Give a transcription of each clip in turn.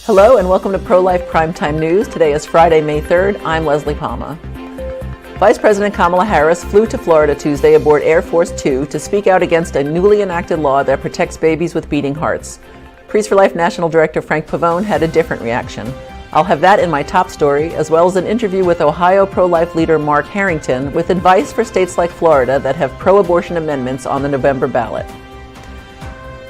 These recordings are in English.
Hello and welcome to Pro-Life Primetime News. Today is Friday, May 3rd. I'm Leslie Palma. Vice President Kamala Harris flew to Florida Tuesday aboard Air Force Two to speak out against a newly enacted law that protects babies with beating hearts. Priests for Life National Director Frank Pavone had a different reaction. I'll have that in my top story, as well as an interview with Ohio pro-life leader Mark Harrington with advice for states like Florida that have pro-abortion amendments on the November ballot.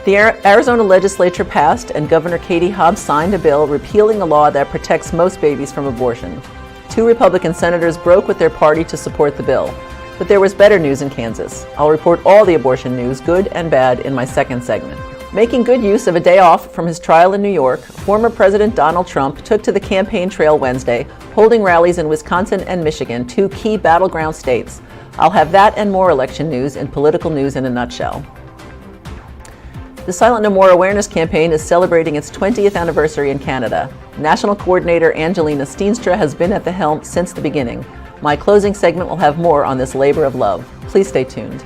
The Arizona legislature passed and Governor Katie Hobbs signed a bill repealing a law that protects most babies from abortion. Two Republican senators broke with their party to support the bill. But there was better news in Kansas. I'll report all the abortion news, good and bad, in my second segment. Making good use of a day off from his trial in New York, former President Donald Trump took to the campaign trail Wednesday, holding rallies in Wisconsin and Michigan, two key battleground states. I'll have that and more election news and political news in a nutshell. The Silent No More Awareness campaign is celebrating its 20th anniversary in Canada. National Coordinator Angelina Steenstra has been at the helm since the beginning. My closing segment will have more on this labor of love. Please stay tuned.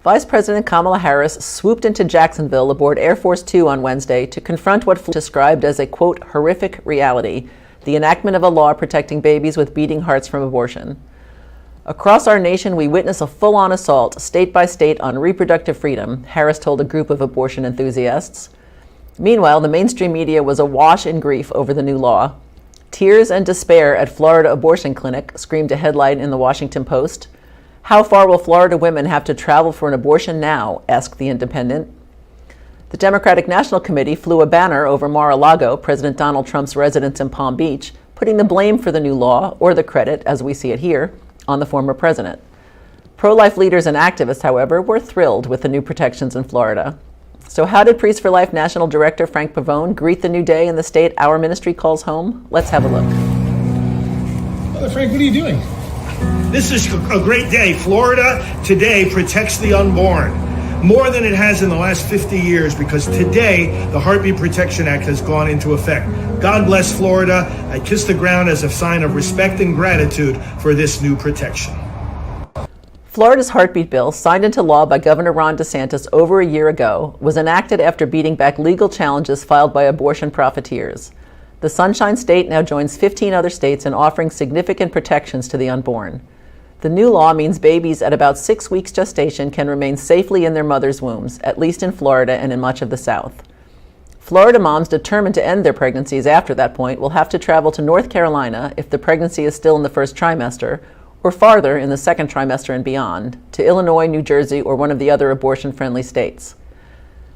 Vice President Kamala Harris swooped into Jacksonville aboard Air Force Two on Wednesday to confront what described as a, quote, horrific reality, the enactment of a law protecting babies with beating hearts from abortion. Across our nation, we witness a full-on assault, state by state, on reproductive freedom, Harris told a group of abortion enthusiasts. Meanwhile, the mainstream media was awash in grief over the new law. Tears and despair at Florida abortion clinic, screamed a headline in the Washington Post. How far will Florida women have to travel for an abortion now? Asked The Independent. The Democratic National Committee flew a banner over Mar-a-Lago, President Donald Trump's residence in Palm Beach, putting the blame for the new law, or the credit, as we see it here, on the former president. Pro-life leaders and activists, however, were thrilled with the new protections in Florida. So how did Priests for Life National Director Frank Pavone greet the new day in the state our ministry calls home? Let's have a look. Brother Frank, what are you doing? This is a great day. Florida today protects the unborn more than it has in the last 50 years because today the Heartbeat Protection Act has gone into effect. God bless Florida. I kiss the ground as a sign of respect and gratitude for this new protection. Florida's heartbeat bill, signed into law by Governor Ron DeSantis over a year ago, was enacted after beating back legal challenges filed by abortion profiteers. The Sunshine State now joins 15 other states in offering significant protections to the unborn. The new law means babies at about 6 weeks gestation can remain safely in their mother's wombs, at least in Florida and in much of the South. Florida moms determined to end their pregnancies after that point will have to travel to North Carolina if the pregnancy is still in the first trimester, or farther in the second trimester and beyond, to Illinois, New Jersey, or one of the other abortion-friendly states.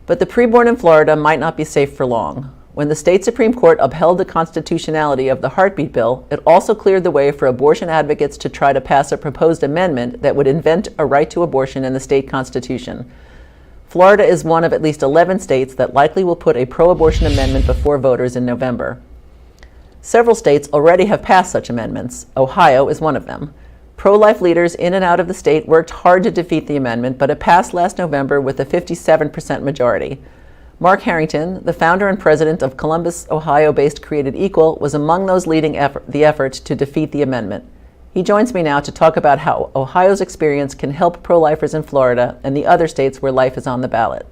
But the preborn in Florida might not be safe for long. When the state Supreme Court upheld the constitutionality of the heartbeat bill, it also cleared the way for abortion advocates to try to pass a proposed amendment that would invent a right to abortion in the state constitution. Florida is one of at least 11 states that likely will put a pro-abortion amendment before voters in November. Several states already have passed such amendments. Ohio is one of them. Pro-life leaders in and out of the state worked hard to defeat the amendment, but it passed last November with a 57% majority. Mark Harrington, the founder and president of Columbus, Ohio-based Created Equal, was among those leading the effort to defeat the amendment. He joins me now to talk about how Ohio's experience can help pro-lifers in Florida and the other states where life is on the ballot.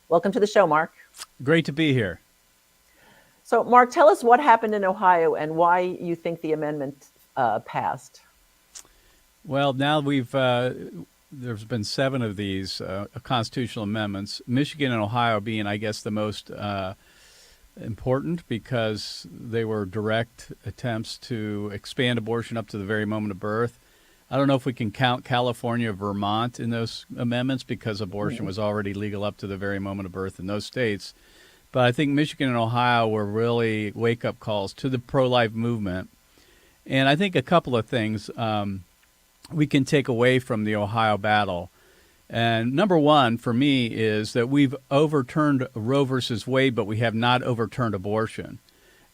Welcome to the show, Mark. Great to be here. So, Mark, tell us what happened in Ohio and why you think the amendment passed. Well, now there's been 7 of these constitutional amendments, Michigan and Ohio being, I guess, the most important because they were direct attempts to expand abortion up to the very moment of birth. I don't know if we can count California or Vermont in those amendments because abortion was already legal up to the very moment of birth in those states. But I think Michigan and Ohio were really wake-up calls to the pro-life movement. And I think a couple of things we can take away from the Ohio battle. And number one for me is that we've overturned Roe versus Wade, but we have not overturned abortion.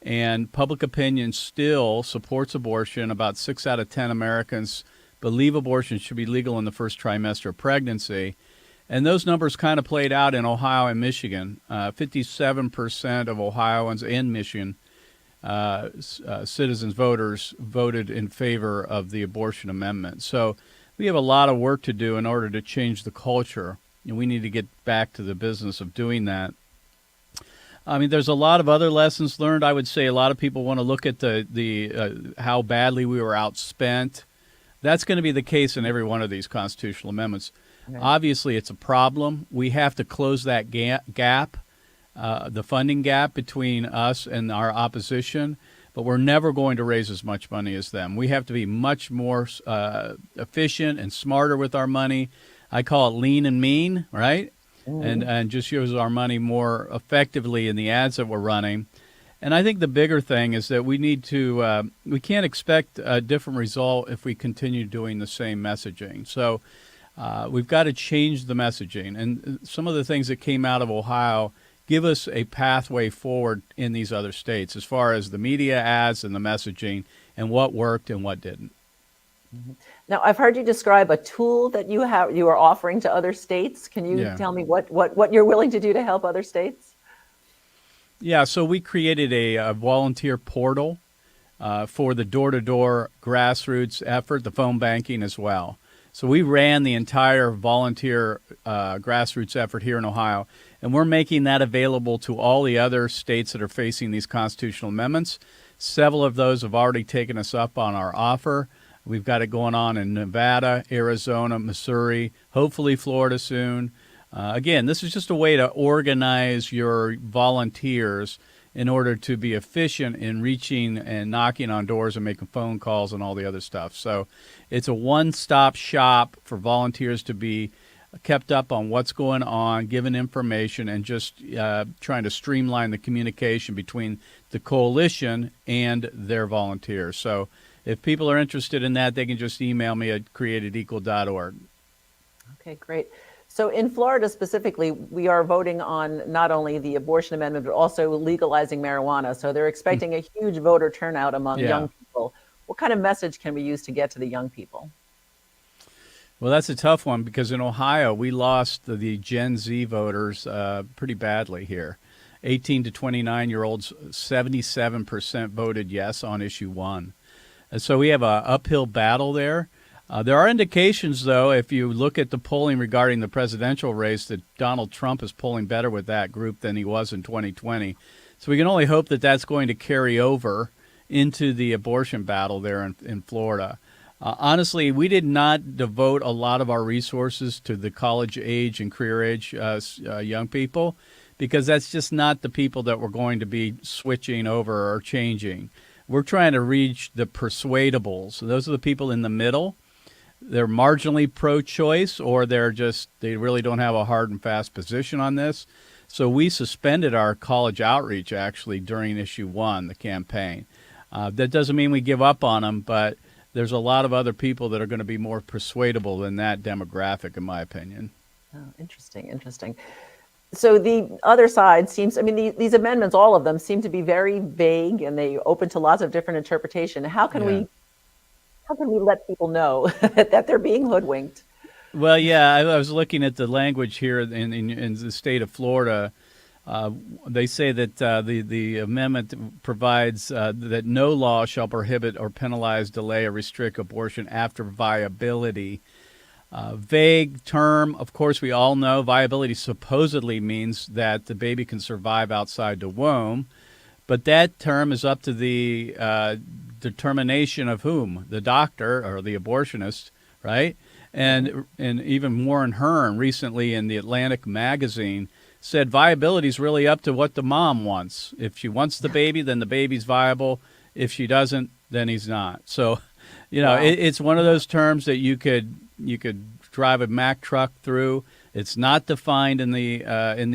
And public opinion still supports abortion. About 6 out of 10 Americans believe abortion should be legal in the first trimester of pregnancy. And those numbers kind of played out in Ohio and Michigan. 57% of Ohioans and Michigan citizens voters voted in favor of the abortion amendment. So we have a lot of work to do in order to change the culture, and we need to get back to the business of doing that. I mean, there's a lot of other lessons learned. I would say a lot of people want to look at the how badly we were outspent. That's going to be the case in every one of these constitutional amendments. Right. Obviously, it's a problem. We have to close that gap, the funding gap between us and our opposition. But we're never going to raise as much money as them. We have to be much more efficient and smarter with our money. I call it lean and mean, right? And just use our money more effectively in the ads that we're running. And I think the bigger thing is that we need to, we can't expect a different result if we continue doing the same messaging. So we've got to change the messaging. And some of the things that came out of Ohio give us a pathway forward in these other states as far as the media ads and the messaging and what worked and what didn't. Now, I've heard you describe a tool that you are offering to other states. Can you tell me what you're willing to do to help other states? Yeah, so we created a volunteer portal for the door-to-door grassroots effort, the phone banking as well. So we ran the entire volunteer grassroots effort here in Ohio, and we're making that available to all the other states that are facing these constitutional amendments. Several of those have already taken us up on our offer. We've got it going on in Nevada, Arizona, Missouri, hopefully Florida soon. Again, this is just a way to organize your volunteers in order to be efficient in reaching and knocking on doors and making phone calls and all the other stuff. So it's a one-stop shop for volunteers to be kept up on what's going on, given information, and just trying to streamline the communication between the coalition and their volunteers. So if people are interested in that, they can just email me at createdequal.org. Okay, great. So in Florida specifically, we are voting on not only the abortion amendment, but also legalizing marijuana. So they're expecting a huge voter turnout among young people. What kind of message can we use to get to the young people? Well, that's a tough one because in Ohio, we lost the Gen Z voters pretty badly here. 18 to 29-year-olds, 77% voted yes on issue 1. And so we have an uphill battle there. There are indications, though, if you look at the polling regarding the presidential race, that Donald Trump is polling better with that group than he was in 2020. So we can only hope that that's going to carry over into the abortion battle there in Florida. Honestly, we did not devote a lot of our resources to the college age and career age young people because that's just not the people that we're going to be switching over or changing. We're trying to reach the persuadables. Those are the people in the middle. They're marginally pro-choice, or they really don't have a hard and fast position on this. So we suspended our college outreach actually during issue 1, the campaign. That doesn't mean we give up on them, but there's a lot of other people that are going to be more persuadable than that demographic, in my opinion. Oh, interesting. So the other side seems, these amendments, all of them seem to be very vague and they open to lots of different interpretation. How can we let people know that they're being hoodwinked? Well, yeah, I was looking at the language here in the state of Florida. They say that the amendment provides that no law shall prohibit or penalize, delay, or restrict abortion after viability. Vague term, of course, we all know viability supposedly means that the baby can survive outside the womb, but that term is up to the determination of whom? The doctor or the abortionist, right? And even Warren Hearn recently in the Atlantic magazine said viability is really up to what the mom wants. If she wants the baby, then the baby's viable. If she doesn't, then he's not. So, it's one of those terms that you could drive a Mack truck through. It's not defined in the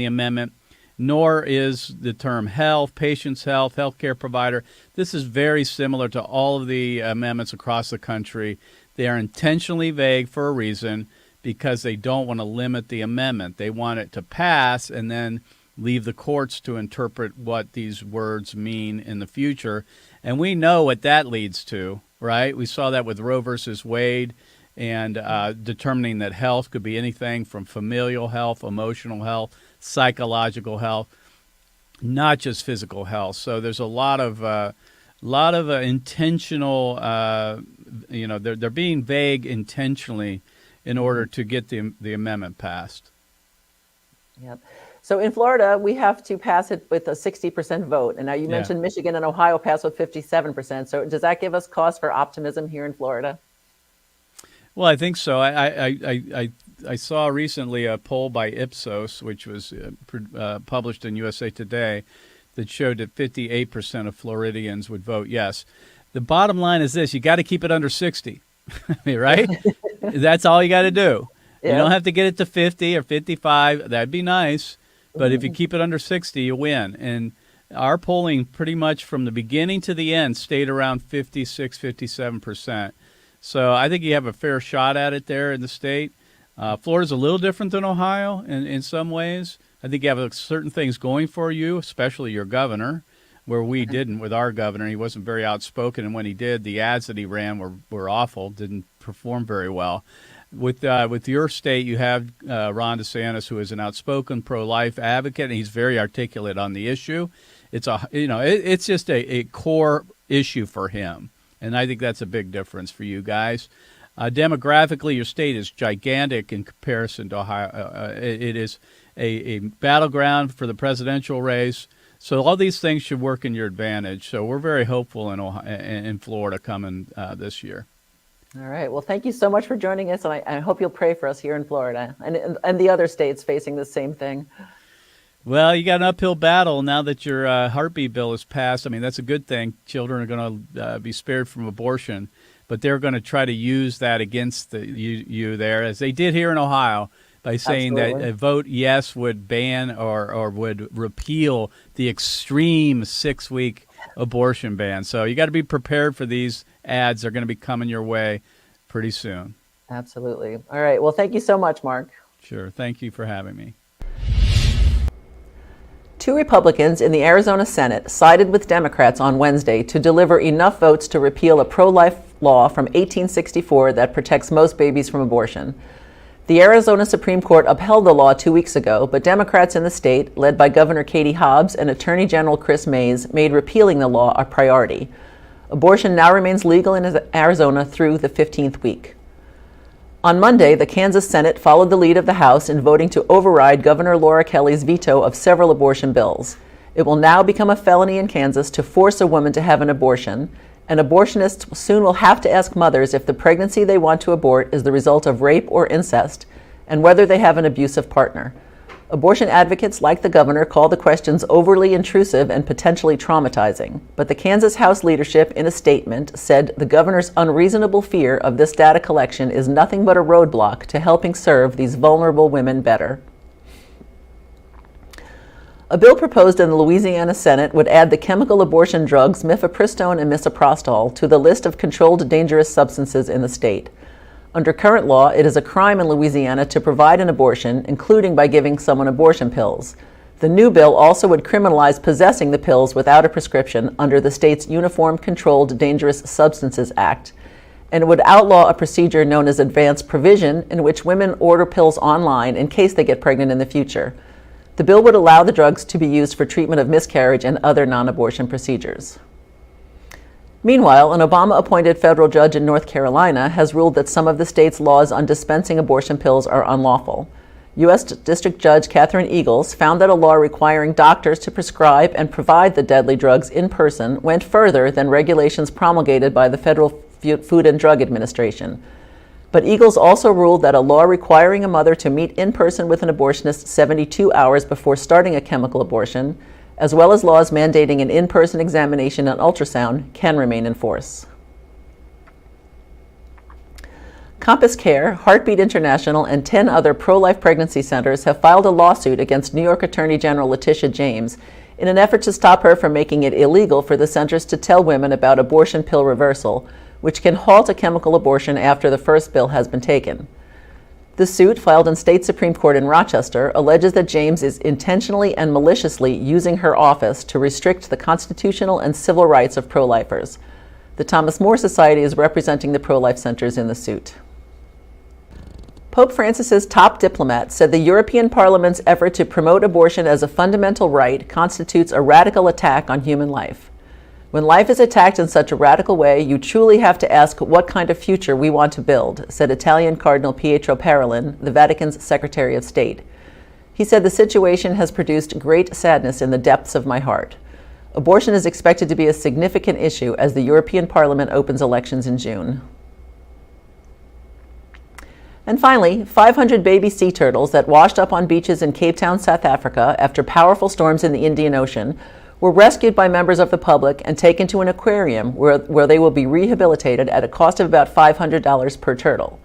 amendment, nor is the term health, patient's health, healthcare provider. This is very similar to all of the amendments across the country. They are intentionally vague for a reason because they don't want to limit the amendment. They want it to pass and then leave the courts to interpret what these words mean in the future. And we know what that leads to, right? We saw that with Roe versus Wade and determining that health could be anything from familial health, emotional health, psychological health, not just physical health. So there's a lot of intentional, they're being vague intentionally in order to get the amendment passed. Yep. So in Florida, we have to pass it with a 60% vote. And now you mentioned Michigan and Ohio pass with 57%. So does that give us cause for optimism here in Florida? Well, I think so. I saw recently a poll by Ipsos, which was published in USA Today, that showed that 58% of Floridians would vote yes. The bottom line is this: you got to keep it under 60, right? That's all you got to do. Yeah. You don't have to get it to 50 or 55. That'd be nice. But if you keep it under 60, you win. And our polling pretty much from the beginning to the end stayed around 56, 57%. So I think you have a fair shot at it there in the state. Florida's a little different than Ohio in some ways. I think you have certain things going for you, especially your governor, where we didn't with our governor. He wasn't very outspoken, and when he did, the ads that he ran were awful, didn't perform very well. With your state, you have Ron DeSantis, who is an outspoken pro-life advocate, and he's very articulate on the issue. It's just a core issue for him, and I think that's a big difference for you guys. Demographically, your state is gigantic in comparison to Ohio. It is a battleground for the presidential race, so all these things should work in your advantage. So we're very hopeful in Florida coming this year. All right. Well, thank you so much for joining us, and I hope you'll pray for us here in Florida and the other states facing the same thing. Well, you got an uphill battle now that your heartbeat bill is passed. I mean, that's a good thing. Children are going to be spared from abortion, but they're going to try to use that against you there, as they did here in Ohio, by saying that a vote yes would ban or would repeal the extreme 6-week abortion ban. So you got to be prepared for these ads. They're going to be coming your way pretty soon. Absolutely. All right. Well, thank you so much, Mark. Sure. Thank you for having me. 2 Republicans in the Arizona Senate sided with Democrats on Wednesday to deliver enough votes to repeal a pro-life law from 1864 that protects most babies from abortion. The Arizona Supreme Court upheld the law 2 weeks ago, but Democrats in the state, led by Governor Katie Hobbs and Attorney General Chris Mays, made repealing the law a priority. Abortion now remains legal in Arizona through the 15th week. On Monday, the Kansas Senate followed the lead of the House in voting to override Governor Laura Kelly's veto of several abortion bills. It will now become a felony in Kansas to force a woman to have an abortion, and abortionists soon will have to ask mothers if the pregnancy they want to abort is the result of rape or incest, and whether they have an abusive partner. Abortion advocates like the governor call the questions overly intrusive and potentially traumatizing, but the Kansas House leadership in a statement said the governor's unreasonable fear of this data collection is nothing but a roadblock to helping serve these vulnerable women better. A bill proposed in the Louisiana Senate would add the chemical abortion drugs mifepristone and misoprostol to the list of controlled dangerous substances in the state. Under current law, it is a crime in Louisiana to provide an abortion, including by giving someone abortion pills. The new bill also would criminalize possessing the pills without a prescription under the state's Uniform Controlled Dangerous Substances Act, and it would outlaw a procedure known as advance provision, in which women order pills online in case they get pregnant in the future. The bill would allow the drugs to be used for treatment of miscarriage and other non-abortion procedures. Meanwhile, an Obama-appointed federal judge in North Carolina has ruled that some of the state's laws on dispensing abortion pills are unlawful. U.S. District Judge Catherine Eagles found that a law requiring doctors to prescribe and provide the deadly drugs in person went further than regulations promulgated by the Federal Food and Drug Administration. But Eagles also ruled that a law requiring a mother to meet in person with an abortionist 72 hours before starting a chemical abortion, as well as laws mandating an in-person examination and ultrasound, can remain in force. Compass Care, Heartbeat International, and 10 other pro-life pregnancy centers have filed a lawsuit against New York Attorney General Letitia James in an effort to stop her from making it illegal for the centers to tell women about abortion pill reversal, which can halt a chemical abortion after the first pill has been taken. The suit, filed in state Supreme Court in Rochester, alleges that James is intentionally and maliciously using her office to restrict the constitutional and civil rights of pro-lifers. The Thomas More Society is representing the pro-life centers in the suit. Pope Francis's top diplomat said the European Parliament's effort to promote abortion as a fundamental right constitutes a radical attack on human life. When life is attacked in such a radical way, you truly have to ask what kind of future we want to build, said Italian Cardinal Pietro Parolin, the Vatican's Secretary of State. He said, "The situation has produced great sadness in the depths of my heart. Abortion is expected to be a significant issue as the European Parliament opens elections in June." And finally, 500 baby sea turtles that washed up on beaches in Cape Town, South Africa after powerful storms in the Indian Ocean were rescued by members of the public and taken to an aquarium where they will be rehabilitated at a cost of about $500 per turtle.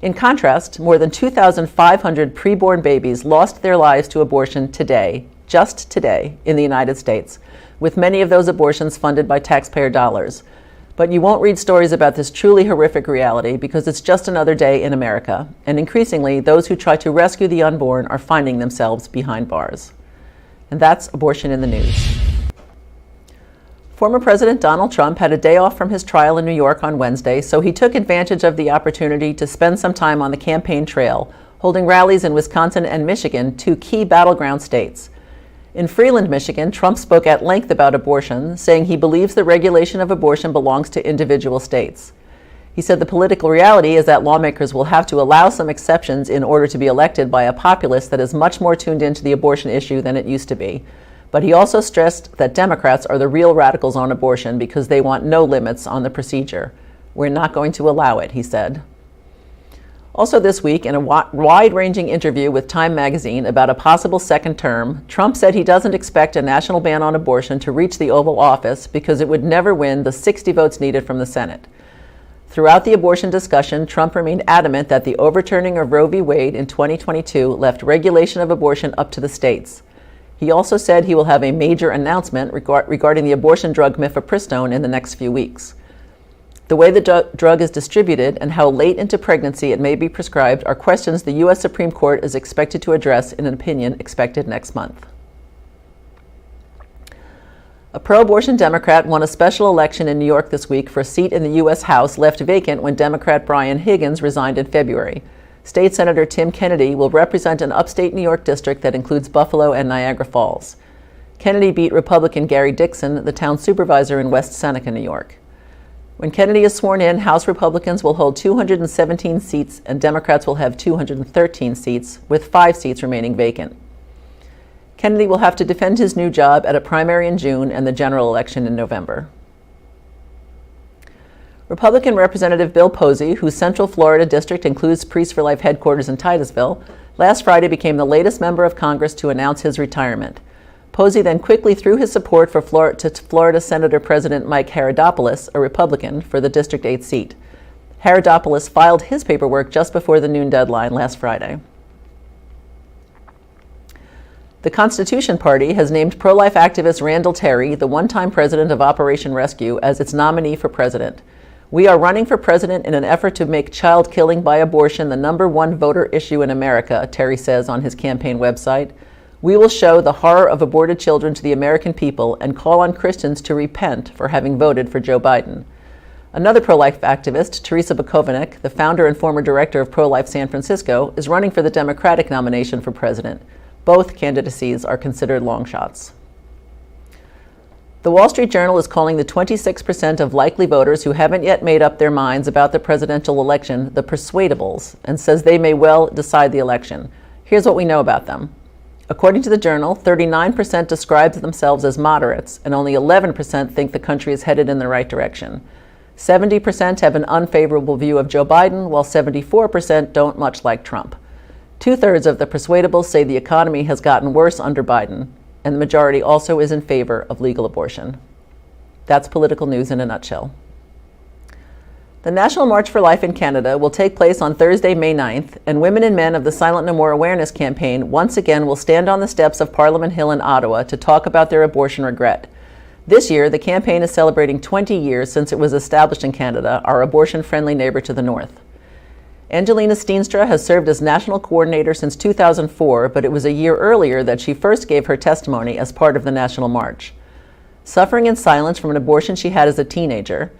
In contrast, more than 2,500 preborn babies lost their lives to abortion today, just today, in the United States, with many of those abortions funded by taxpayer dollars. But you won't read stories about this truly horrific reality because it's just another day in America, and increasingly, those who try to rescue the unborn are finding themselves behind bars. And that's abortion in the news. Former President Donald Trump had a day off from his trial in New York on Wednesday, so he took advantage of the opportunity to spend some time on the campaign trail, holding rallies in Wisconsin and Michigan, two key battleground states. In Freeland, Michigan, Trump spoke at length about abortion, saying he believes the regulation of abortion belongs to individual states. He said the political reality is that lawmakers will have to allow some exceptions in order to be elected by a populace that is much more tuned into the abortion issue than it used to be. But he also stressed that Democrats are the real radicals on abortion because they want no limits on the procedure. "We're not going to allow it," he said. Also this week, in a wide-ranging interview with Time magazine about a possible second term, Trump said he doesn't expect a national ban on abortion to reach the Oval Office because it would never win the 60 votes needed from the Senate. Throughout the abortion discussion, Trump remained adamant that the overturning of Roe v. Wade in 2022 left regulation of abortion up to the states. He also said he will have a major announcement regarding the abortion drug mifepristone in the next few weeks. The way the drug is distributed and how late into pregnancy it may be prescribed are questions the U.S. Supreme Court is expected to address in an opinion expected next month. A pro-abortion Democrat won a special election in New York this week for a seat in the U.S. House left vacant when Democrat Brian Higgins resigned in February. State Senator Tim Kennedy will represent an upstate New York district that includes Buffalo and Niagara Falls. Kennedy beat Republican Gary Dixon, the town supervisor in West Seneca, New York. When Kennedy is sworn in, House Republicans will hold 217 seats and Democrats will have 213 seats, with 5 seats remaining vacant. Kennedy will have to defend his new job at a primary in June and the general election in November. Republican Representative Bill Posey, whose Central Florida district includes Priests for Life headquarters in Titusville, last Friday became the latest member of Congress to announce his retirement. Posey then quickly threw his support for to Florida Senator President Mike Haradopoulos, a Republican, for the District 8 seat. Haradopoulos filed his paperwork just before the noon deadline last Friday. The Constitution Party has named pro-life activist Randall Terry, the one-time president of Operation Rescue, as its nominee for president. "We are running for president in an effort to make child killing by abortion the #1 voter issue in America," Terry says on his campaign website. "We will show the horror of aborted children to the American people and call on Christians to repent for having voted for Joe Biden." Another pro-life activist, Teresa Bukovac, the founder and former director of Pro-Life San Francisco, is running for the Democratic nomination for president. Both candidacies are considered long shots. The Wall Street Journal is calling the 26% of likely voters who haven't yet made up their minds about the presidential election the persuadables, and says they may well decide the election. Here's what we know about them. According to the Journal, 39% describe themselves as moderates, and only 11% think the country is headed in the right direction. 70% have an unfavorable view of Joe Biden, while 74% don't much like Trump. 2/3 of the persuadables say the economy has gotten worse under Biden, and the majority also is in favor of legal abortion. That's political news in a nutshell. The National March for Life in Canada will take place on Thursday, May 9th, and women and men of the Silent No More Awareness campaign once again will stand on the steps of Parliament Hill in Ottawa to talk about their abortion regret. This year, the campaign is celebrating 20 years since it was established in Canada, our abortion-friendly neighbor to the north. Angelina Steenstra has served as national coordinator since 2004, but it was a year earlier that she first gave her testimony as part of the National March. Suffering in silence from an abortion she had as a teenager,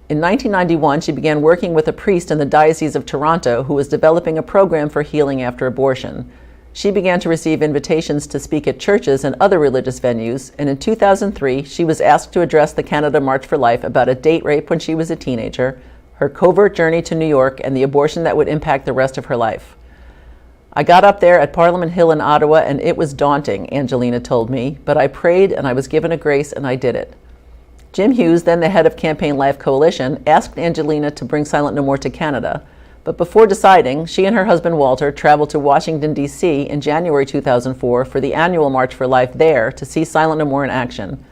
in 1991 she began working with a priest in the Diocese of Toronto who was developing a program for healing after abortion. She began to receive invitations to speak at churches and other religious venues, and in 2003 she was asked to address the Canada March for Life about a date rape when she was a teenager, her covert journey to New York, and the abortion that would impact the rest of her life. I got up there at Parliament Hill in Ottawa and it was daunting, Angelina told me, but I prayed and I was given a grace and I did it. Jim Hughes, then the head of Campaign Life Coalition, asked Angelina to bring Silent No More to Canada. But before deciding, she and her husband Walter traveled to Washington, D.C. in January 2004 for the annual March for Life there to see Silent No More in action.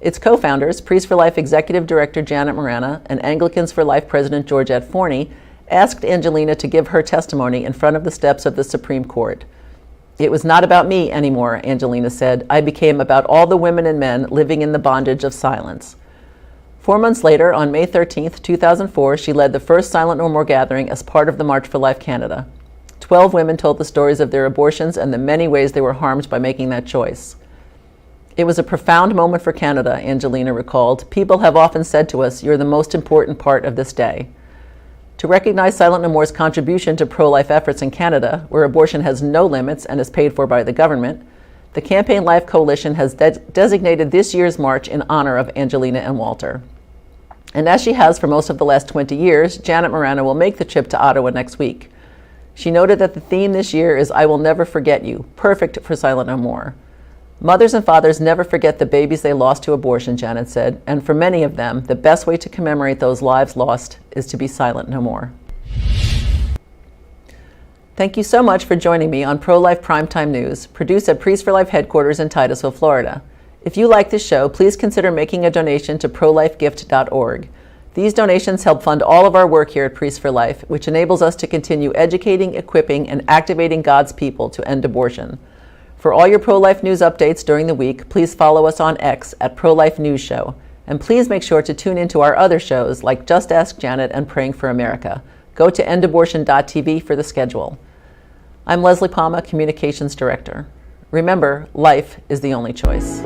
Its co-founders, Priests for Life Executive Director Janet Morana and Anglicans for Life President Georgette Forney, asked Angelina to give her testimony in front of the steps of the Supreme Court. It was not about me anymore, Angelina said. I became about all the women and men living in the bondage of silence. 4 months later, on May 13, 2004, she led the first Silent No More gathering as part of the March for Life Canada. 12 women told the stories of their abortions and the many ways they were harmed by making that choice. It was a profound moment for Canada, Angelina recalled. People have often said to us, "You're the most important part of this day." To recognize Silent No More's contribution to pro-life efforts in Canada, where abortion has no limits and is paid for by the government, the Campaign Life Coalition has designated this year's march in honor of Angelina and Walter. And as she has for most of the last 20 years, Janet Morana will make the trip to Ottawa next week. She noted that the theme this year is "I Will Never Forget You," perfect for Silent No More. Mothers and fathers never forget the babies they lost to abortion, Janet said, and for many of them, the best way to commemorate those lives lost is to be silent no more. Thank you so much for joining me on Pro-Life Primetime News, produced at Priests for Life headquarters in Titusville, Florida. If you like this show, please consider making a donation to prolifegift.org. These donations help fund all of our work here at Priests for Life, which enables us to continue educating, equipping, and activating God's people to end abortion. For all your pro-life news updates during the week, please follow us on X at Pro-Life News Show. And please make sure to tune into our other shows like Just Ask Janet and Praying for America. Go to endabortion.tv for the schedule. I'm Leslie Palma, Communications Director. Remember, life is the only choice.